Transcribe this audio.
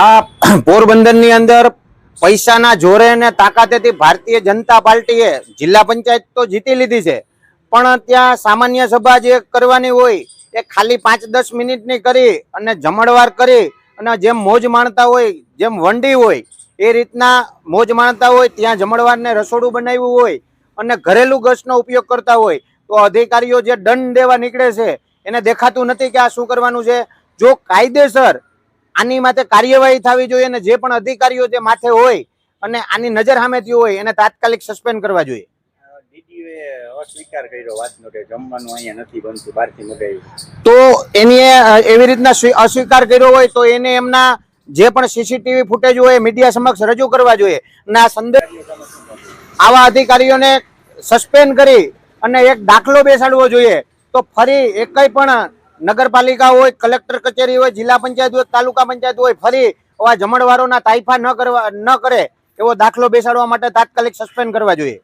આ પોરબંદરની અંદર પૈસાના જોરે અને તાકાતેથી ભારતીય જનતા પાર્ટીએ જિલ્લા પંચાયત તો જીતી લીધી છે, પણ ત્યાં સામાન્ય સભા જે કરવાની હોય એ ખાલી 5-10 મિનિટની કરી અને જમણવાર કરી અને જેમ મોજ માણતા હોય, જેમ વંડી હોય એ રીતના મોજ માણતા હોય, ત્યાં જમણવારને રસોડું બનાવ્યું હોય અને ઘરેલું ગેસનો ઉપયોગ કરતા હોય તો અધિકારીઓ જે દંડ દેવા નીકળે છે એને દેખાતું નથી કે આ શું કરવાનું છે. જો કાયદેસર આની માથે કાર્યવાહી થવી જોઈએ અને જે પણ અધિકારીઓ જે માથે હોય અને આની નજર સામે થયું હોય એને તાત્કાલિક સસ્પેન્ડ કરવા જોઈએ. ડીડીઓએ અસ્વીકાર કર્યો વાતનો કે જમવાનું અહીંયા નથી બનતું, બહારથી મગાવ્યું. તો એની એવી રીતના અસ્વીકાર કર્યો હોય તો એને એમના જે પણ સીસીટીવી ફૂટેજ હોય મીડિયા સમક્ષ રજૂ કરવા જોઈએ અને આ સંદેશ આવા અધિકારીઓને સસ્પેન્ડ કરી અને એક દાખલો બેસાડવો જોઈએ. તો ફરી એકય પણ નગરપાલિકા હોય, કલેક્ટર કચેરી હોય, જિલ્લા પંચાયત હોય, તાલુકા પંચાયત હોય, ફરી આવા જમણવારોના તાઇફા ન કરે એવો દાખલો બેસાડવા માટે તાત્કાલિક સસ્પેન્ડ કરવા જોઈએ.